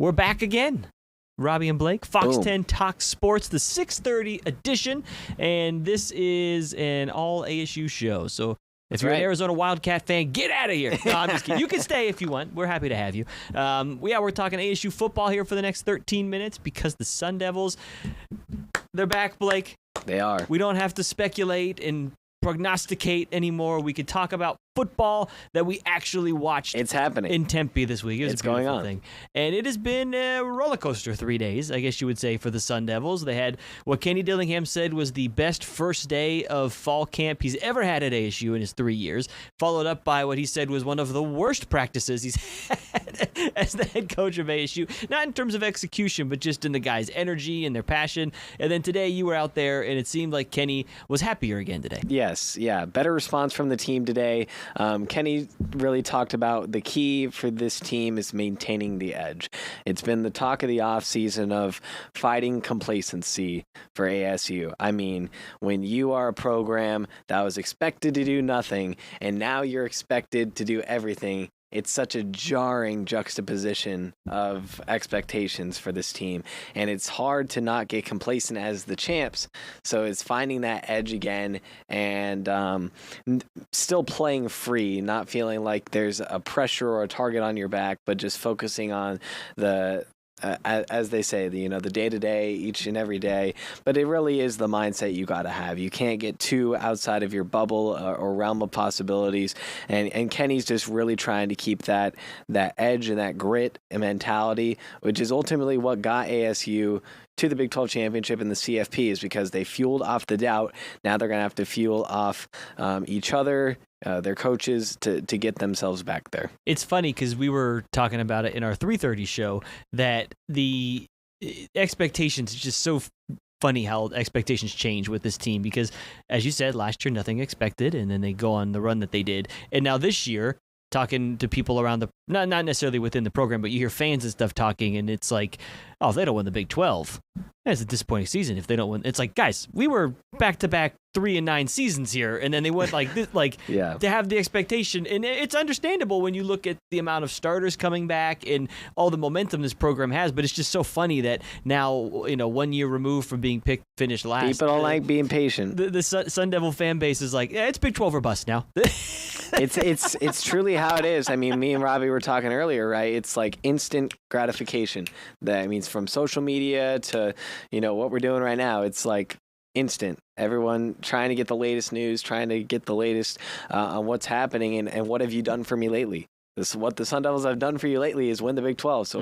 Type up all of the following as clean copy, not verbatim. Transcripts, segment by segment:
We're back again. Robby and Blake, Fox Boom. 10 Talk Sports, the 6:30 edition, and this is an all ASU show. So if you're an Arizona Wildcat fan, get out of here. No, I'm just kidding. You can stay if you want. We're happy to have you. We're talking ASU football here for the next 13 minutes because the Sun Devils, they're back, Blake. They are. We don't have to speculate and prognosticate anymore. We could talk about football that we actually watched. It's happening in Tempe this week. It's going on. Thing. And it has been a roller coaster 3 days, I guess you would say, for the Sun Devils. They had what Kenny Dillingham said was the best first day of fall camp he's ever had at ASU in his 3 years, followed up by what he said was one of the worst practices he's had as the head coach of ASU. Not in terms of execution, but just in the guys' energy and their passion. And then today you were out there, and it seemed like Kenny was happier again today. Yes, yeah. Better response from the team today. Kenny really talked about the key for this team is maintaining the edge. It's been the talk of the offseason of fighting complacency for ASU. I mean, when you are a program that was expected to do nothing and now you're expected to do everything, it's such a jarring juxtaposition of expectations for this team. And it's hard to not get complacent as the champs. So it's finding that edge again and still playing free, not feeling like there's a pressure or a target on your back, but just focusing on the as they say, the day-to-day, each and every day. But it really is the mindset you got to have. You can't get too outside of your bubble or realm of possibilities. And Kenny's just really trying to keep that edge and that grit and mentality, which is ultimately what got ASU to the Big 12 championship in the CFP, is because they fueled off the doubt. Now they're going to have to fuel off each other, their coaches, to get themselves back there. It's funny because we were talking about it in our 3:30 show that the expectations, it's just so funny how expectations change with this team because, as you said, last year nothing expected, and then they go on the run that they did. And now this year, talking to people around not necessarily within the program, but you hear fans and stuff talking, and it's like, oh, if they don't win the Big 12, that's a disappointing season if they don't win. It's like, guys, we were back-to-back 3-9 seasons here, and then they went like this, yeah. To have the expectation. And it's understandable when you look at the amount of starters coming back and all the momentum this program has, but it's just so funny that now, 1 year removed from being finished last. People don't like being patient. The Sun Devil fan base is like, it's Big 12 or bust now. It's truly how it is. I mean, me and Robby were talking earlier, right? It's like instant gratification. That means from social media to, what we're doing right now. It's like instant. Everyone trying to get the latest news, trying to get the latest on what's happening and what have you done for me lately. This is what the Sun Devils have done for you lately is win the Big 12. So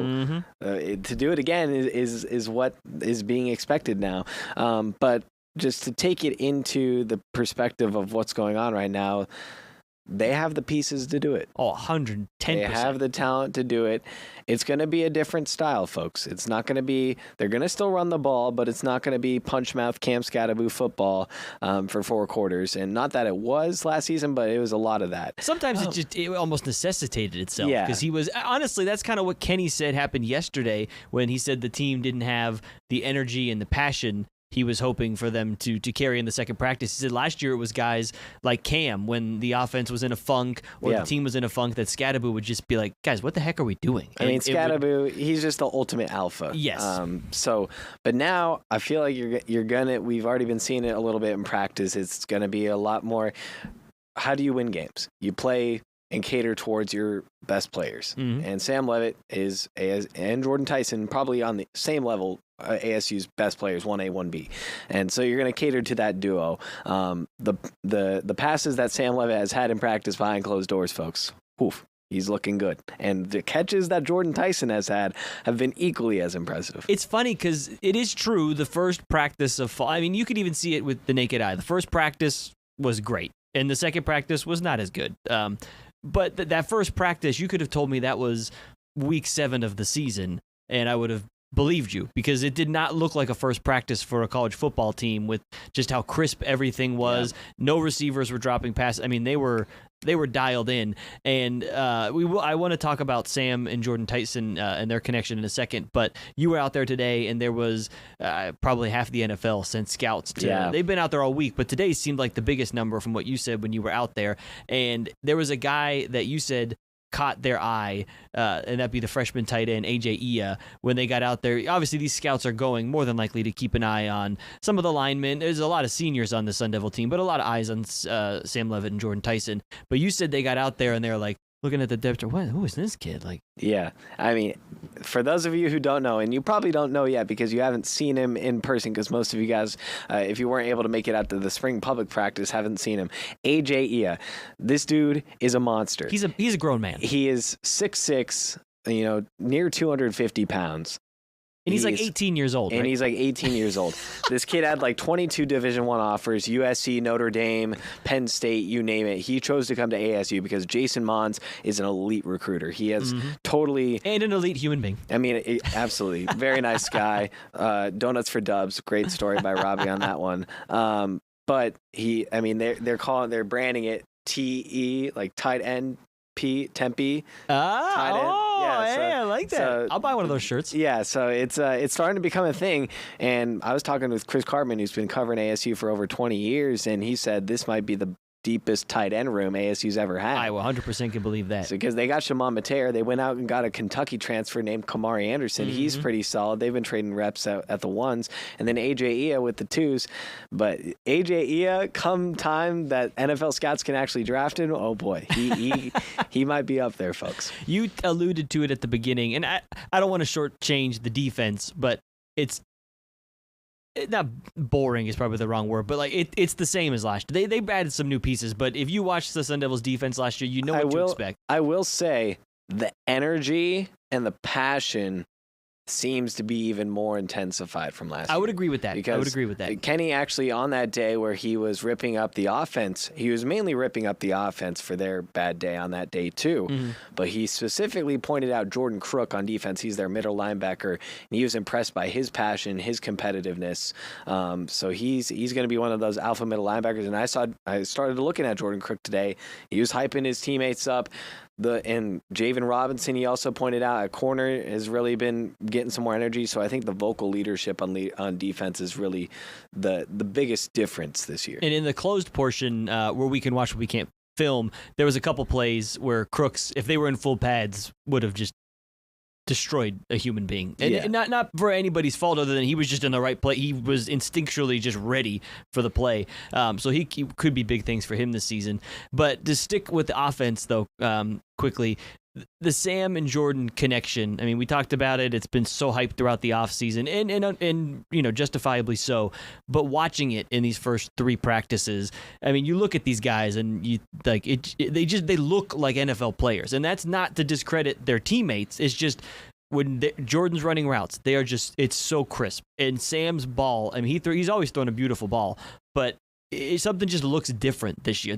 to do it again is what is being expected now. But just to take it into the perspective of what's going on right now, they have the pieces to do it. Oh, 110%. They have the talent to do it. It's going to be a different style, folks. It's not going to be, they're going to still run the ball, but it's not going to be punch mouth Cam Scattaboo football for 4 quarters. And not that it was last season, but it was a lot of that. Sometimes it almost necessitated itself. Yeah. Because he was, honestly, that's kind of what Kenny said happened yesterday when he said the team didn't have the energy and the passion he was hoping for them to carry in the second practice. He said last year it was guys like Cam when the offense was in a funk or the team was in a funk that Scattaboo would just be like, guys, what the heck are we doing? I mean, Scattaboo, he's just the ultimate alpha. Yes. But now I feel like we've already been seeing it a little bit in practice. It's going to be a lot more, how do you win games? You play and cater towards your best players. Mm-hmm. And Sam Levitt and Jordan Tyson probably on the same level, ASU's best players, 1A, 1B. And so you're going to cater to that duo. The passes that Sam Levitt has had in practice behind closed doors, folks, oof, he's looking good. And the catches that Jordan Tyson has had have been equally as impressive. It's funny because it is true, the first practice of fall, I mean, you could even see it with the naked eye. The first practice was great, and the second practice was not as good. But that first practice, you could have told me that was week 7 of the season, and I would have believed you because it did not look like a first practice for a college football team with just how crisp everything was. Yeah. No receivers were dropping passes. I mean, they were dialed in. And I want to talk about Sam and Jordan Tyson and their connection in a second, but you were out there today and there was probably half the NFL sent scouts to. Yeah. They've been out there all week, but today seemed like the biggest number from what you said when you were out there. And there was a guy that you said caught their eye, and that'd be the freshman tight end, A.J. Ia, when they got out there. Obviously, these scouts are going more than likely to keep an eye on some of the linemen. There's a lot of seniors on the Sun Devil team, but a lot of eyes on Sam Levitt and Jordan Tyson. But you said they got out there and they're like, looking at the depth chart, who is this kid? Like, yeah, I mean, for those of you who don't know, and you probably don't know yet because you haven't seen him in person, because most of you guys, if you weren't able to make it out to the spring public practice, haven't seen him. AJ Ia, this dude is a monster. He's a grown man. He is 6'6", near 250 pounds. And he's like 18 years old, and right? he's like 18 years old. This kid had like 22 Division I offers, USC, Notre Dame, Penn State, you name it. He chose to come to ASU because Jason Mons is an elite recruiter. He has totally... And an elite human being. I mean, absolutely. Very nice guy. Donuts for Dubs. Great story by Robby on that one. But they're branding it TE, like tight end. Tempe. I like that. So, I'll buy one of those shirts. Yeah, so it's starting to become a thing. And I was talking with Chris Cartman, who's been covering ASU for over 20 years, and he said this might be the deepest tight end room ASU's ever had. I 100% can believe that. Because they got Shimon Mateer. They went out and got a Kentucky transfer named Kamari Anderson. He's pretty solid. They've been trading reps at the ones. And then AJ Ia with the twos. But AJ Ia, come time that NFL scouts can actually draft him, oh boy, he might be up there, folks. You alluded to it at the beginning, and I don't want to shortchange the defense, but it's not boring is probably the wrong word, but like it's the same as last year. They've added some new pieces, but if you watched the Sun Devils defense last year, you know what to expect. I will say the energy and the passion seems to be even more intensified from last year. I would agree with that. I would agree with that. Kenny actually, on that day where he was ripping up the offense, he was mainly ripping up the offense for their bad day on that day too. But he specifically pointed out Jordan Crook on defense. He's their middle linebacker, and he was impressed by his passion, his competitiveness. So he's going to be one of those alpha middle linebackers. And I started looking at Jordan Crook today. He was hyping his teammates up. And Javen Robinson, he also pointed out at corner, has really been getting some more energy. So I think the vocal leadership on defense is really the biggest difference this year. And in the closed portion where we can watch what we can't film, there was a couple plays where Crooks, if they were in full pads, would have just destroyed a human being. And not for anybody's fault other than he was just in the right play. He was instinctually just ready for the play. So he could be big things for him this season. But to stick with the offense, though, quickly, the Sam and Jordan connection, I mean, we talked about it. It's been so hyped throughout the offseason, and justifiably so. But watching it in these first three practices, I mean, you look at these guys and you like they look like NFL players, and that's not to discredit their teammates. It's just when Jordan's running routes, they are it's so crisp. And Sam's ball, I mean, he's always thrown a beautiful ball, but something just looks different this year.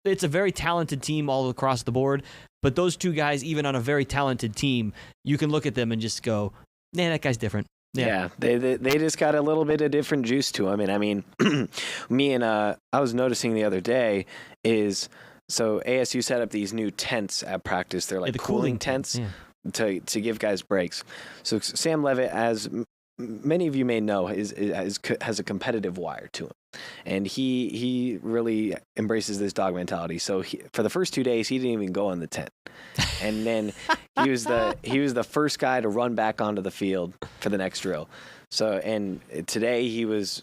It's a very talented team all across the board, but those two guys, even on a very talented team, you can look at them and just go, man, that guy's different. Yeah, they just got a little bit of different juice to them. And I mean, I was noticing the other day so ASU set up these new tents at practice. They're like the cooling tents to give guys breaks. So Sam Levitt, as many of you may know, has a competitive wire to him. And he really embraces this dog mentality. So for the first 2 days, he didn't even go in the tent. And then he was the first guy to run back onto the field for the next drill. So, and today he was,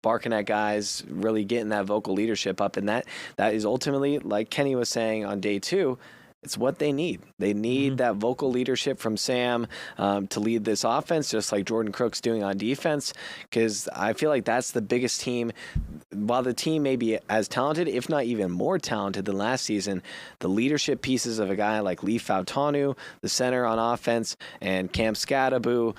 barking at guys, really getting that vocal leadership up. And that is ultimately, like Kenny was saying on day 2, it's what they need. They need that vocal leadership from Sam to lead this offense, just like Jordan Crook's doing on defense, because I feel like that's the biggest team. While the team may be as talented, if not even more talented than last season, the leadership pieces of a guy like Lee Fautanu, the center on offense, and Cam Scadaboo,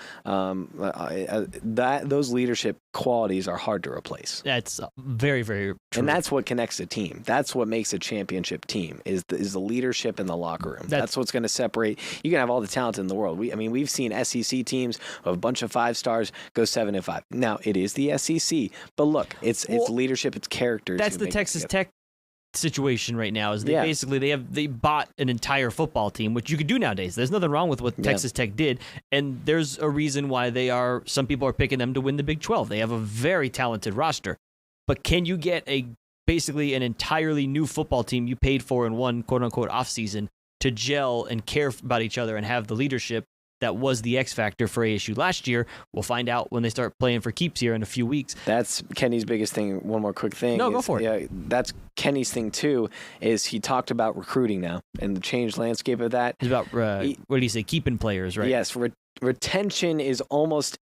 those leadership qualities are hard to replace. That's very, very true. And that's what connects a team. That's what makes a championship team is the leadership in the locker room. That's what's going to separate. You can have all the talent in the world. We've seen SEC teams with a bunch of 5-stars go 7-5. Now it is the SEC, but look, it's leadership, it's characters. That's the Texas Tech situation right now. Is they bought an entire football team, which you could do nowadays. There's nothing wrong with what Texas Tech did, and there's a reason why some people are picking them to win the Big 12. They have a very talented roster, but can you get basically an entirely new football team you paid for in one quote-unquote offseason to gel and care about each other and have the leadership that was the X factor for ASU last year. We'll find out when they start playing for keeps here in a few weeks. That's Kenny's biggest thing. One more quick thing. No, go for it. Yeah, that's Kenny's thing too, is he talked about recruiting now and the changed landscape of that. It's about, what did he say, keeping players, right? Yes, retention is almost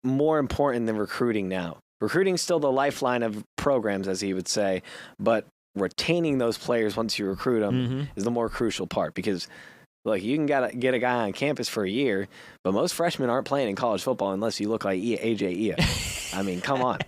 more important than recruiting now. Recruiting's still the lifeline of programs, as he would say, but retaining those players once you recruit them is the more crucial part, because look, you can get a guy on campus for a year, but most freshmen aren't playing in college football unless you look like AJ Ia. I mean, come on.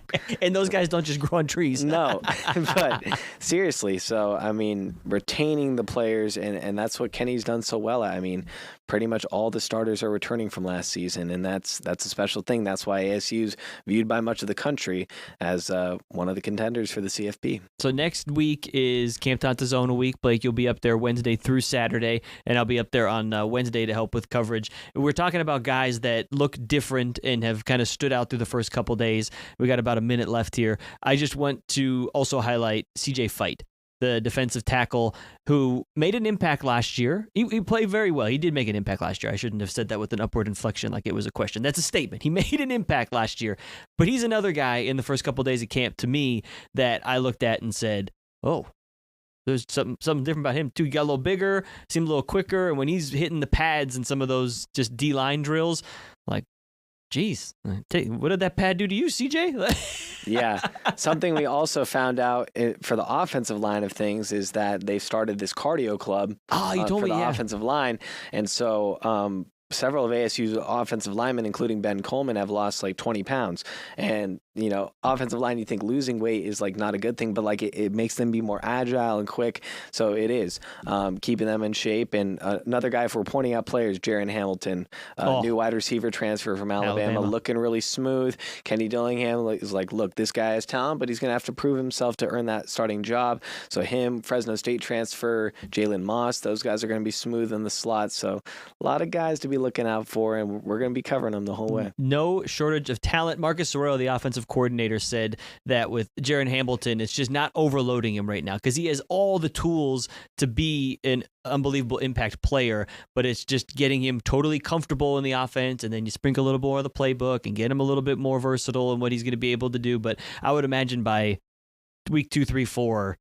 And those guys don't just grow on trees. No, but seriously. So, I mean, retaining the players, and that's what Kenny's done so well at. I mean, pretty much all the starters are returning from last season, and that's a special thing. That's why ASU's viewed by much of the country as one of the contenders for the CFP. So next week is Camp Tontozona week. Blake, you'll be up there Wednesday through Saturday, and I'll be up there on Wednesday to help with coverage. We're talking about guys that look different and have kind of stood out through the first couple days. We got about a minute left here. I just want to also highlight CJ Fight, the defensive tackle who made an impact last year. He played very well. He did make an impact last year. I shouldn't have said that with an upward inflection like it was a question. That's a statement. He made an impact last year. But he's another guy in the first couple days of camp to me that I looked at and said, oh, there's something different about him too. He got a little bigger, seemed a little quicker, and when he's hitting the pads and some of those just D-line drills, like, geez, what did that pad do to you, CJ? Yeah. Something we also found out for the offensive line of things is that they've started this cardio club for the offensive line. And so several of ASU's offensive linemen, including Ben Coleman, have lost like 20 pounds. And, you know, offensive line, you think losing weight is like not a good thing, but like it makes them be more agile and quick. So it is keeping them in shape. And another guy, if we're pointing out players, Jaron Hamilton, new wide receiver transfer from Alabama, looking really smooth. Kenny Dillingham is like, look, this guy has talent, but he's going to have to prove himself to earn that starting job. So him, Fresno State transfer, Jalen Moss, those guys are going to be smooth in the slot. So a lot of guys to be looking out for, and we're going to be covering them the whole way. No shortage of talent. Marcus Arroyo, the offensive coordinator, said that with Jaron Hamilton, it's just not overloading him right now because he has all the tools to be an unbelievable impact player, but it's just getting him totally comfortable in the offense, and then you sprinkle a little more of the playbook and get him a little bit more versatile in what he's going to be able to do. But I would imagine by week 2, 3, 4,